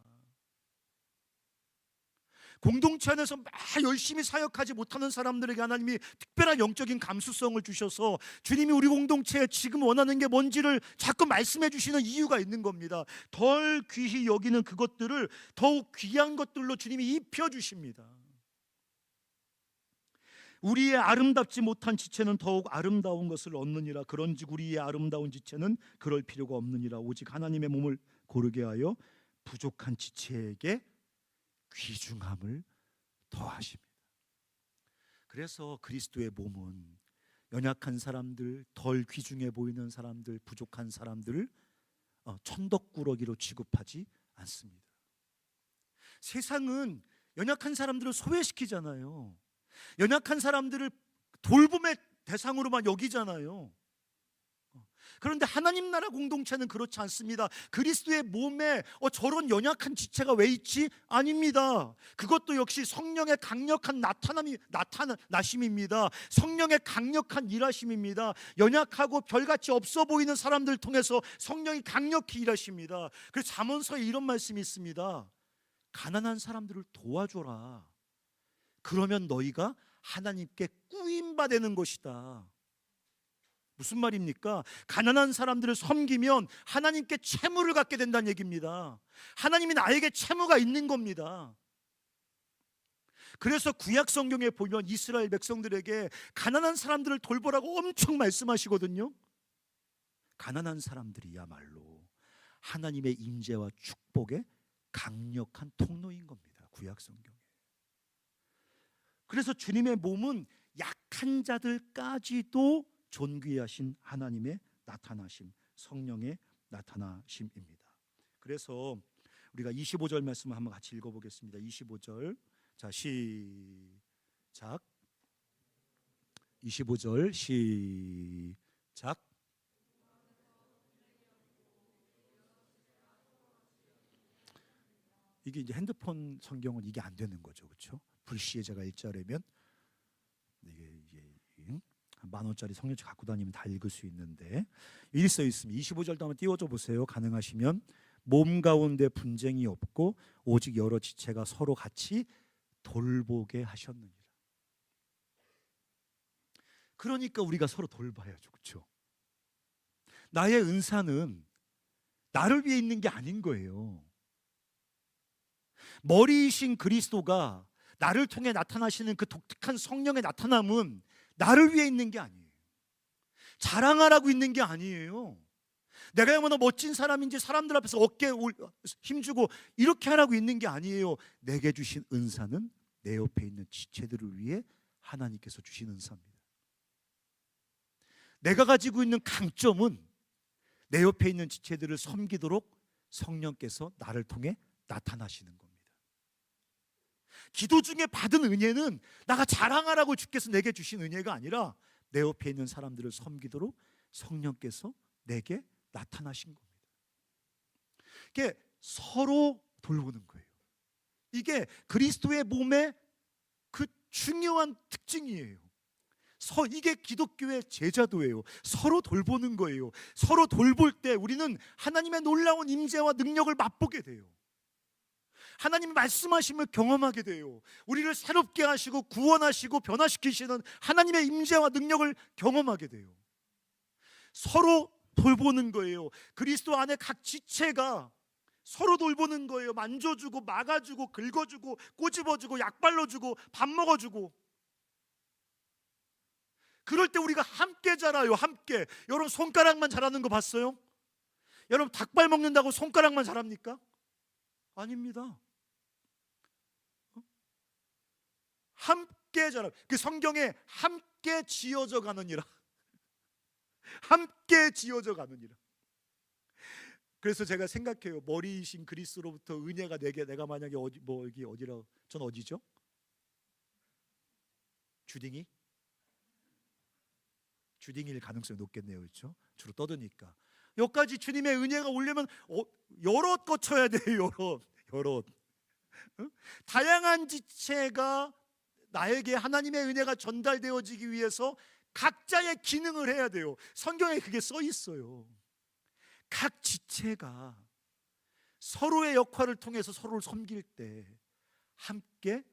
공동체 안에서 막 열심히 사역하지 못하는 사람들에게 하나님이 특별한 영적인 감수성을 주셔서 주님이 우리 공동체에 지금 원하는 게 뭔지를 자꾸 말씀해 주시는 이유가 있는 겁니다. 덜 귀히 여기는 그것들을 더욱 귀한 것들로 주님이 입혀주십니다. 우리의 아름답지 못한 지체는 더욱 아름다운 것을 얻느니라. 그런즉 우리의 아름다운 지체는 그럴 필요가 없느니라. 오직 하나님의 몸을 고르게 하여 부족한 지체에게 귀중함을 더하십니다. 그래서 그리스도의 몸은 연약한 사람들, 덜 귀중해 보이는 사람들, 부족한 사람들을 천덕꾸러기로 취급하지 않습니다. 세상은 연약한 사람들을 소외시키잖아요. 연약한 사람들을 돌봄의 대상으로만 여기잖아요. 그런데 하나님 나라 공동체는 그렇지 않습니다. 그리스도의 몸에 저런 연약한 지체가 왜 있지? 아닙니다. 그것도 역시 성령의 강력한 나타나심입니다. 성령의 강력한 일하심입니다. 연약하고 별같이 없어 보이는 사람들을 통해서 성령이 강력히 일하십니다. 그래서 잠언서에 이런 말씀이 있습니다. 가난한 사람들을 도와줘라. 그러면 너희가 하나님께 꾸임받는 것이다. 무슨 말입니까? 가난한 사람들을 섬기면 하나님께 채무를 갖게 된다는 얘기입니다. 하나님이 나에게 채무가 있는 겁니다. 그래서 구약 성경에 보면 이스라엘 백성들에게 가난한 사람들을 돌보라고 엄청 말씀하시거든요. 가난한 사람들이야말로 하나님의 임재와 축복의 강력한 통로인 겁니다. 구약 성경에. 그래서 주님의 몸은 약한 자들까지도 존귀하신 하나님의 나타나심, 성령의 나타나심입니다. 그래서 우리가 25절 말씀을 한번 같이 읽어보겠습니다. 25절, 자 시작. 25절 시작. 이게 이제 핸드폰 성경은 이게 안 되는 거죠, 그렇죠? 불시에자가 일자라면 이게 10,000원짜리 성경책 갖고 다니면 다 읽을 수 있는데 이리 써 있습니다. 25절도 한번 띄워줘 보세요. 가능하시면 몸 가운데 분쟁이 없고 오직 여러 지체가 서로 같이 돌보게 하셨느니라. 그러니까 우리가 서로 돌봐야죠, 그렇죠? 나의 은사는 나를 위해 있는 게 아닌 거예요. 머리이신 그리스도가 나를 통해 나타나시는 그 독특한 성령의 나타남은 나를 위해 있는 게 아니에요. 자랑하라고 있는 게 아니에요. 내가 얼마나 멋진 사람인지 사람들 앞에서 어깨에 힘주고 이렇게 하라고 있는 게 아니에요. 내게 주신 은사는 내 옆에 있는 지체들을 위해 하나님께서 주신 은사입니다. 내가 가지고 있는 강점은 내 옆에 있는 지체들을 섬기도록 성령께서 나를 통해 나타나시는 겁니다. 기도 중에 받은 은혜는 나가 자랑하라고 주께서 내게 주신 은혜가 아니라 내 옆에 있는 사람들을 섬기도록 성령께서 내게 나타나신 겁니다. 이게 서로 돌보는 거예요. 이게 그리스도의 몸의 그 중요한 특징이에요. 이게 기독교의 제자도예요. 서로 돌보는 거예요. 서로 돌볼 때 우리는 하나님의 놀라운 임재와 능력을 맛보게 돼요. 하나님이 말씀하심을 경험하게 돼요. 우리를 새롭게 하시고 구원하시고 변화시키시는 하나님의 임재와 능력을 경험하게 돼요. 서로 돌보는 거예요. 그리스도 안에 각 지체가 서로 돌보는 거예요. 만져주고 막아주고 긁어주고 꼬집어주고 약 발라주고 밥 먹어주고. 그럴 때 우리가 함께 자라요. 함께. 여러분 손가락만 자라는 거 봤어요? 여러분 닭발 먹는다고 손가락만 자랍니까? 아닙니다. 함께 자라. 그 성경에 함께 지어져 가느니라. 함께 지어져 가느니라. 그래서 제가 생각해요. 머리이신 그리스도로부터 은혜가 내가 만약에 여기 어디라, 전 어디죠? 주딩이? 주딩일 가능성이 높겠네요. 그렇죠? 주로 떠드니까. 여기까지 주님의 은혜가 오려면 여럿 거쳐야 돼요. 여럿. 응? 다양한 지체가 나에게 하나님의 은혜가 전달되어지기 위해서 각자의 기능을 해야 돼요. 성경에 그게 써 있어요. 각 지체가 서로의 역할을 통해서 서로를 섬길 때 함께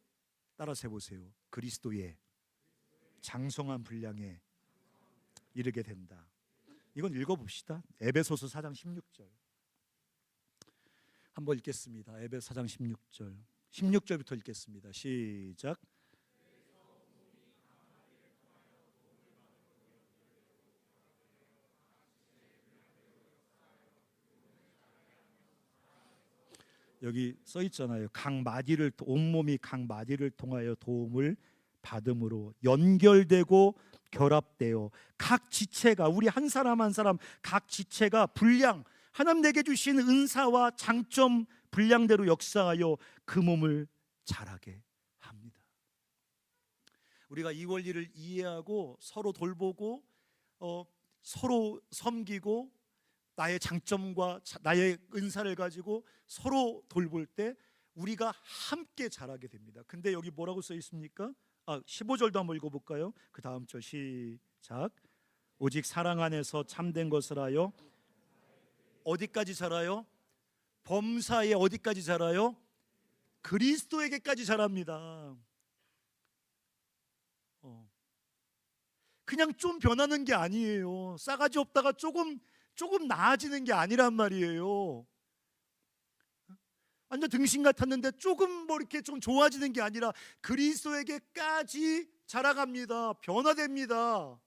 따라서 해보세요. 그리스도의 장성한 분량에 이르게 된다. 이건 읽어봅시다. 에베소서 4장 16절 한번 읽겠습니다. 에베소 4장 16절 16절부터 읽겠습니다. 시작. 여기 써 있잖아요. 온몸이 각 마디를 통하여 도움을 받음으로 연결되고 결합되어 각 지체가, 우리 한 사람 한 사람 각 지체가 분량, 하나님 내게 주신 은사와 장점 분량대로 역사하여 그 몸을 자라게 합니다. 우리가 이 원리를 이해하고 서로 돌보고 서로 섬기고 나의 장점과 나의 은사를 가지고 서로 돌볼 때 우리가 함께 자라게 됩니다. 근데 여기 뭐라고 써 있습니까? 15절도 한번 읽어볼까요? 그 다음 절 시작. 오직 사랑 안에서 참된 것을 하여 어디까지 자라요? 범사에 어디까지 자라요? 그리스도에게까지 자랍니다. 그냥 좀 변하는 게 아니에요. 싸가지 없다가 조금 나아지는 게 아니란 말이에요. 완전 등신 같았는데 조금 이렇게 좀 좋아지는 게 아니라 그리스도에게까지 자라갑니다. 변화됩니다.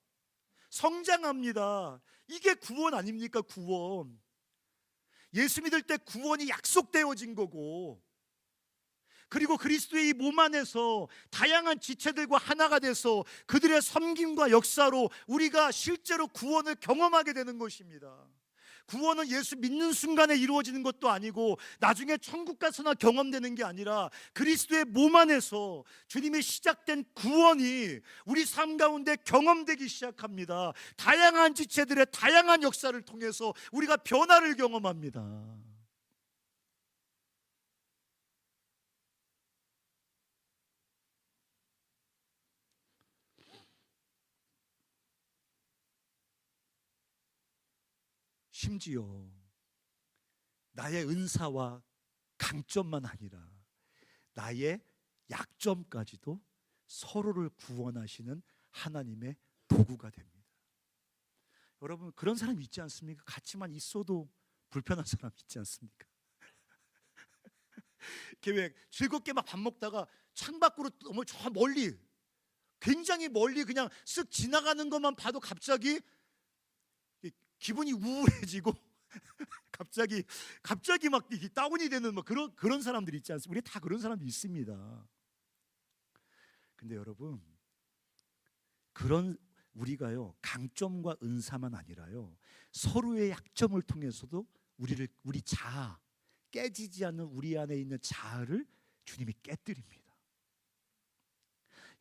성장합니다. 이게 구원 아닙니까? 구원. 예수 믿을 때 구원이 약속되어진 거고, 그리고 그리스도의 이 몸 안에서 다양한 지체들과 하나가 돼서 그들의 섬김과 역사로 우리가 실제로 구원을 경험하게 되는 것입니다. 구원은 예수 믿는 순간에 이루어지는 것도 아니고 나중에 천국 가서나 경험되는 게 아니라 그리스도의 몸 안에서 주님의 시작된 구원이 우리 삶 가운데 경험되기 시작합니다. 다양한 지체들의 다양한 역사를 통해서 우리가 변화를 경험합니다. 심지어 나의 은사와 강점만 아니라 나의 약점까지도 서로를 구원하시는 하나님의 도구가 됩니다. 여러분 그런 사람 있지 않습니까? 같이만 있어도 불편한 사람 있지 않습니까? 계획 즐겁게 막 밥 먹다가 창밖으로 너무 저 멀리, 굉장히 멀리 그냥 쓱 지나가는 것만 봐도 갑자기 기분이 우울해지고 갑자기 막 다운이 되는 뭐 그런 사람들이 있지 않습니까? 우리 다 그런 사람들이 있습니다. 근데 여러분 그런 우리가요 강점과 은사만 아니라요 서로의 약점을 통해서도 우리 자아, 깨지지 않는 우리 안에 있는 자아를 주님이 깨뜨립니다.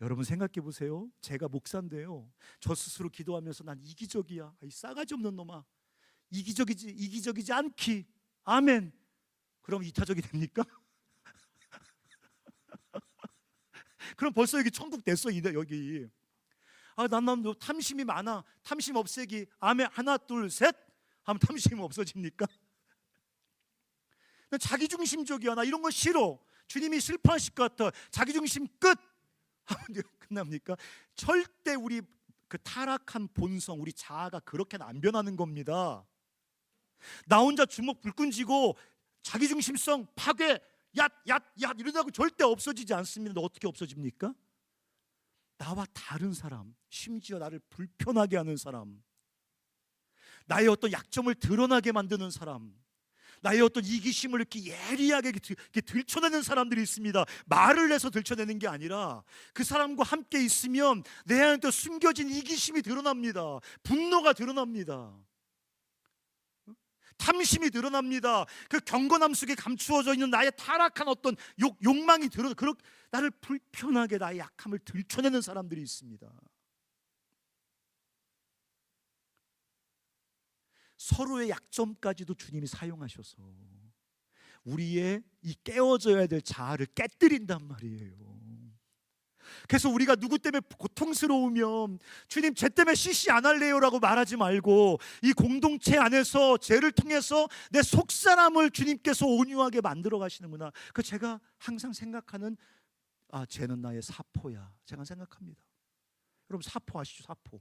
여러분 생각해 보세요. 제가 목사인데요 저 스스로 기도하면서 난 이기적이야, 이 싸가지 없는 놈아, 이기적이지 않기, 아멘. 그럼 이타적이 됩니까? 그럼 벌써 여기 천국 됐어. 여기 난 탐심이 많아, 탐심 없애기, 아멘. 하나 둘 셋 하면 탐심이 없어집니까? 나 자기중심적이야, 나 이런 거 싫어, 주님이 슬퍼하실 것 같아, 자기중심 끝 하면 끝납니까? 절대 우리 그 타락한 본성, 우리 자아가 그렇게는 안 변하는 겁니다. 나 혼자 주먹 불끈 쥐고 자기중심성 파괴 얏 이러다가 절대 없어지지 않습니다. 어떻게 없어집니까? 나와 다른 사람, 심지어 나를 불편하게 하는 사람, 나의 어떤 약점을 드러나게 만드는 사람, 나의 어떤 이기심을 이렇게 예리하게 이렇게 들춰내는 사람들이 있습니다. 말을 내서 들춰내는 게 아니라 그 사람과 함께 있으면 내 안에 또 숨겨진 이기심이 드러납니다. 분노가 드러납니다. 탐심이 드러납니다. 그 경건함 속에 감추어져 있는 나의 타락한 어떤 욕망이 나를 불편하게, 나의 약함을 들춰내는 사람들이 있습니다. 서로의 약점까지도 주님이 사용하셔서 우리의 이 깨어져야 될 자아를 깨뜨린단 말이에요. 그래서 우리가 누구 때문에 고통스러우면 주님 쟤 때문에 CC 안 할래요라고 말하지 말고 이 공동체 안에서 쟤를 통해서 내 속사람을 주님께서 온유하게 만들어 가시는구나. 그 제가 항상 생각하는 쟤는 나의 사포야, 제가 생각합니다. 여러분 사포 아시죠? 사포.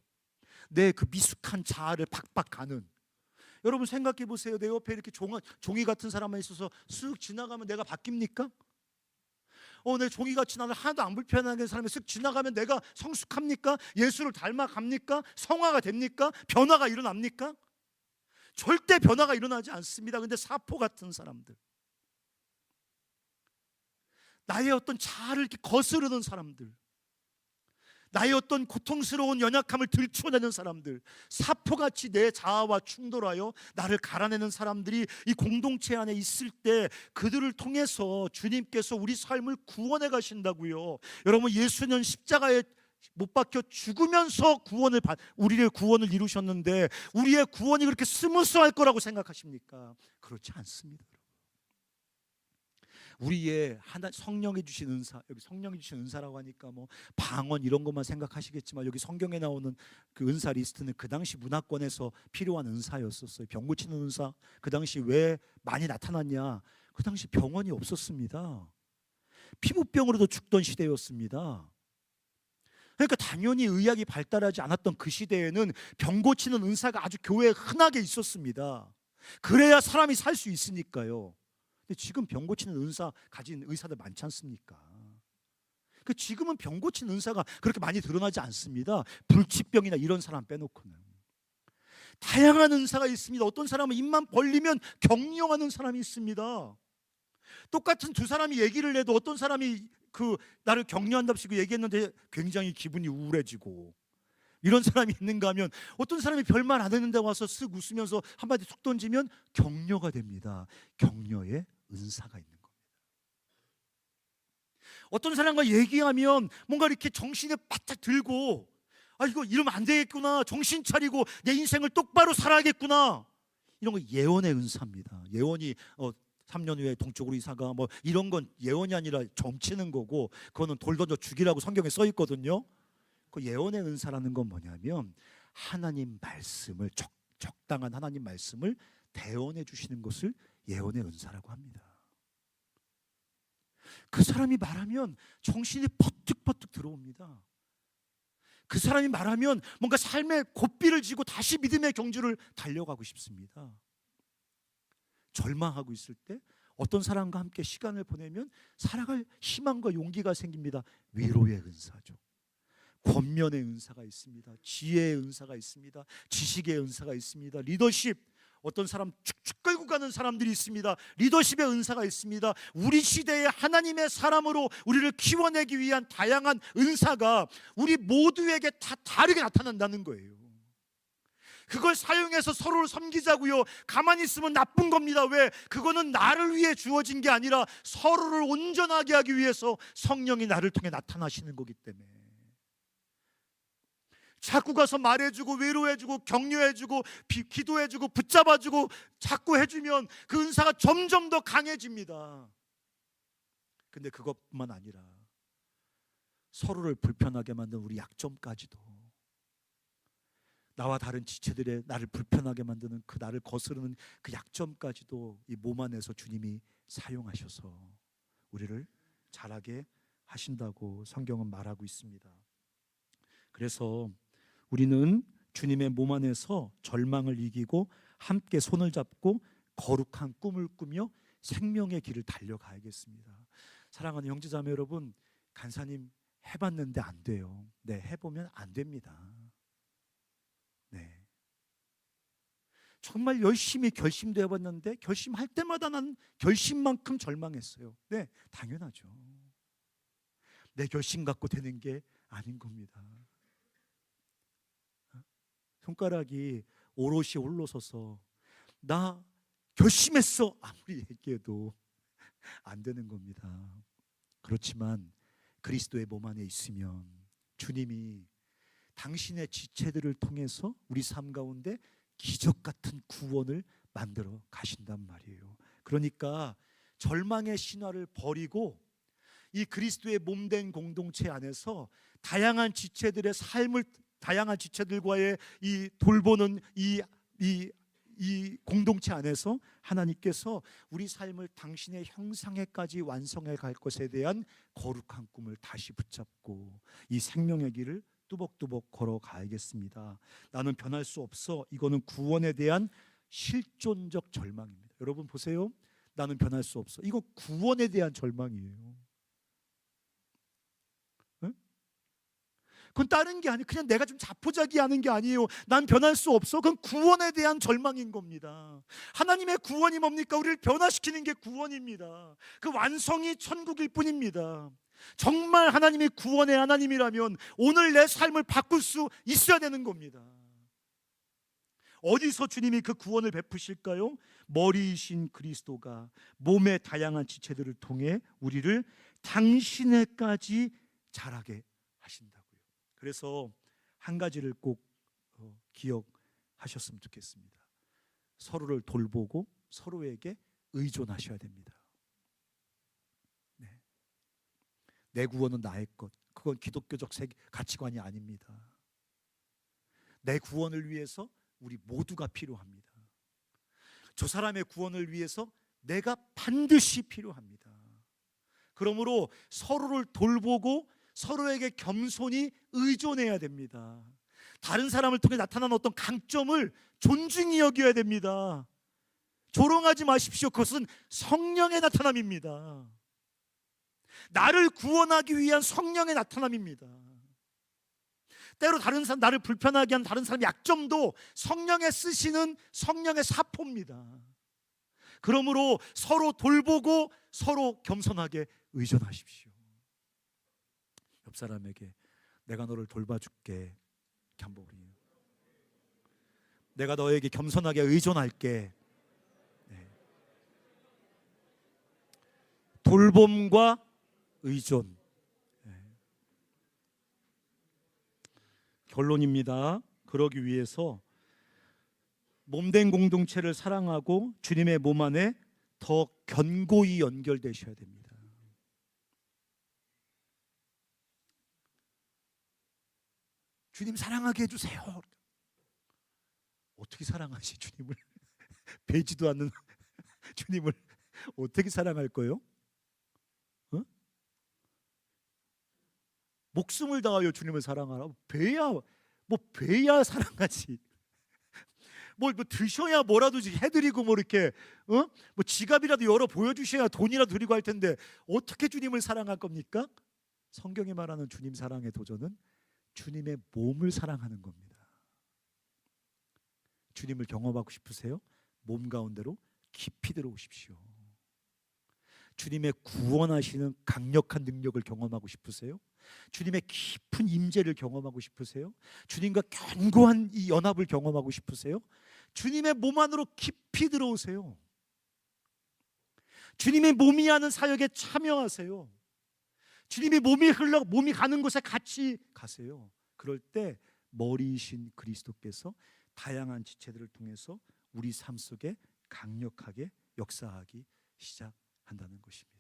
내 그 미숙한 자아를 박박 가는. 여러분 생각해 보세요. 내 옆에 이렇게 종이 같은 사람만 있어서 쓱 지나가면 내가 바뀝니까? 내 종이같이 나는 하나도 안 불편하게 사람이 쓱 지나가면 내가 성숙합니까? 예수를 닮아갑니까? 성화가 됩니까? 변화가 일어납니까? 절대 변화가 일어나지 않습니다. 근데 사포 같은 사람들, 나의 어떤 자아를 이렇게 거스르는 사람들, 나의 어떤 고통스러운 연약함을 들춰내는 사람들, 사포같이 내 자아와 충돌하여 나를 갈아내는 사람들이 이 공동체 안에 있을 때 그들을 통해서 주님께서 우리 삶을 구원해 가신다고요. 여러분 예수는 십자가에 못 박혀 죽으면서 우리의 구원을 이루셨는데 우리의 구원이 그렇게 스무스할 거라고 생각하십니까? 그렇지 않습니다. 우리의 성령이 주신 은사, 여기 성령이 주신 은사라고 하니까 뭐 방언 이런 것만 생각하시겠지만 여기 성경에 나오는 그 은사 리스트는 그 당시 문화권에서 필요한 은사였었어요. 병 고치는 은사, 그 당시 왜 많이 나타났냐? 그 당시 병원이 없었습니다. 피부병으로도 죽던 시대였습니다. 그러니까 당연히 의학이 발달하지 않았던 그 시대에는 병 고치는 은사가 아주 교회에 흔하게 있었습니다. 그래야 사람이 살 수 있으니까요. 근데 지금 병 고치는 은사 가진 의사들 많지 않습니까? 지금은 병 고치는 은사가 그렇게 많이 드러나지 않습니다. 불치병이나 이런 사람 빼놓고는 다양한 은사가 있습니다. 어떤 사람은 입만 벌리면 격려하는 사람이 있습니다. 똑같은 두 사람이 얘기를 해도 어떤 사람이 나를 격려한답시고 얘기했는데 굉장히 기분이 우울해지고 이런 사람이 있는가 하면 어떤 사람이 별말 안 했는데 와서 쓱 웃으면서 한마디 툭 던지면 격려가 됩니다. 격려의 은사가 있는 겁니다. 어떤 사람과 얘기하면 뭔가 이렇게 정신에 바짝 들고 이거 이러면 안 되겠구나, 정신 차리고 내 인생을 똑바로 살아야겠구나, 이런 거 예언의 은사입니다. 예언이 3년 후에 동쪽으로 이사가 뭐 이런 건 예언이 아니라 점치는 거고 그거는 돌 던져 죽이라고 성경에 써 있거든요. 그 예언의 은사라는 건 뭐냐면 하나님 말씀을 적당한 하나님 말씀을 대언해 주시는 것을 예언의 은사라고 합니다. 그 사람이 말하면 정신이 퍼뜩퍼뜩 들어옵니다. 그 사람이 말하면 뭔가 삶의 고삐를 지고 다시 믿음의 경주를 달려가고 싶습니다. 절망하고 있을 때 어떤 사람과 함께 시간을 보내면 살아갈 희망과 용기가 생깁니다. 위로의 은사죠. 권면의 은사가 있습니다. 지혜의 은사가 있습니다. 지식의 은사가 있습니다. 리더십, 어떤 사람 축축 끌고 가는 사람들이 있습니다. 리더십의 은사가 있습니다. 우리 시대의 하나님의 사람으로 우리를 키워내기 위한 다양한 은사가 우리 모두에게 다 다르게 나타난다는 거예요. 그걸 사용해서 서로를 섬기자고요. 가만히 있으면 나쁜 겁니다. 왜? 그거는 나를 위해 주어진 게 아니라 서로를 온전하게 하기 위해서 성령이 나를 통해 나타나시는 거기 때문에 자꾸 가서 말해주고 위로해주고 격려해주고 기도해주고 붙잡아주고 자꾸 해주면 그 은사가 점점 더 강해집니다. 근데 그것뿐만 아니라 서로를 불편하게 만든 우리 약점까지도, 나와 다른 지체들의 나를 불편하게 만드는 그 나를 거스르는 그 약점까지도 이 몸 안에서 주님이 사용하셔서 우리를 자라게 하신다고 성경은 말하고 있습니다. 그래서 우리는 주님의 몸 안에서 절망을 이기고 함께 손을 잡고 거룩한 꿈을 꾸며 생명의 길을 달려가야겠습니다. 사랑하는 형제자매 여러분, 간사님 해봤는데 안 돼요. 네, 해보면 안 됩니다. 네, 정말 열심히 결심도 해봤는데 결심할 때마다 난 결심만큼 절망했어요. 네, 당연하죠. 내 결심 갖고 되는 게 아닌 겁니다. 손가락이 오롯이 홀로서서 나 결심했어 아무리 얘기해도 안 되는 겁니다. 그렇지만 그리스도의 몸 안에 있으면 주님이 당신의 지체들을 통해서 우리 삶 가운데 기적 같은 구원을 만들어 가신단 말이에요. 그러니까 절망의 신화를 버리고 이 그리스도의 몸된 공동체 안에서 다양한 지체들의 삶을, 다양한 지체들과의 이 돌보는 이 공동체 안에서 하나님께서 우리 삶을 당신의 형상에까지 완성해 갈 것에 대한 거룩한 꿈을 다시 붙잡고 이 생명의 길을 뚜벅뚜벅 걸어가야겠습니다. 나는 변할 수 없어. 이거는 구원에 대한 실존적 절망입니다. 여러분 보세요. 나는 변할 수 없어. 이거 구원에 대한 절망이에요. 그건 다른 게 아니에요. 그냥 내가 좀 자포자기하는 게 아니에요. 난 변할 수 없어. 그건 구원에 대한 절망인 겁니다. 하나님의 구원이 뭡니까? 우리를 변화시키는 게 구원입니다. 그 완성이 천국일 뿐입니다. 정말 하나님이 구원의 하나님이라면 오늘 내 삶을 바꿀 수 있어야 되는 겁니다. 어디서 주님이 그 구원을 베푸실까요? 머리이신 그리스도가 몸의 다양한 지체들을 통해 우리를 당신에까지 자라게 하신다고요. 그래서 한 가지를 꼭 기억하셨으면 좋겠습니다. 서로를 돌보고 서로에게 의존하셔야 됩니다. 네. 내 구원은 나의 것, 그건 기독교적 가치관이 아닙니다. 내 구원을 위해서 우리 모두가 필요합니다. 저 사람의 구원을 위해서 내가 반드시 필요합니다. 그러므로 서로를 돌보고 서로에게 겸손히 의존해야 됩니다. 다른 사람을 통해 나타나는 어떤 강점을 존중히 여겨야 됩니다. 조롱하지 마십시오. 그것은 성령의 나타남입니다. 나를 구원하기 위한 성령의 나타남입니다. 때로 다른 사람, 나를 불편하게 하는 다른 사람의 약점도 성령의 쓰시는 성령의 사포입니다. 그러므로 서로 돌보고 서로 겸손하게 의존하십시오. 옆 사람에게 내가 너를 돌봐줄게. 내가 너에게 겸손하게 의존할게. 네. 돌봄과 의존. 네. 결론입니다. 그러기 위해서 몸된 공동체를 사랑하고 주님의 몸 안에 더 견고히 연결되셔야 됩니다. 주님 사랑하게 해주세요. 어떻게 사랑하시 주님을? 배지도 않는 주님을 어떻게 사랑할 거예요? 어? 목숨을 다하여 주님을 사랑하라. 배야 사랑하지. 뭐 드셔야 뭐라도 해드리고 뭐 이렇게 뭐 지갑이라도 열어 보여주셔야 돈이라도 드리고 할 텐데 어떻게 주님을 사랑할 겁니까? 성경이 말하는 주님 사랑의 도전은 주님의 몸을 사랑하는 겁니다. 주님을 경험하고 싶으세요? 몸 가운데로 깊이 들어오십시오. 주님의 구원하시는 강력한 능력을 경험하고 싶으세요? 주님의 깊은 임재를 경험하고 싶으세요? 주님과 견고한 이 연합을 경험하고 싶으세요? 주님의 몸 안으로 깊이 들어오세요. 주님의 몸이 하는 사역에 참여하세요. 주님의 몸이 가는 곳에 같이 가세요. 그럴 때 머리이신 그리스도께서 다양한 지체들을 통해서 우리 삶 속에 강력하게 역사하기 시작한다는 것입니다.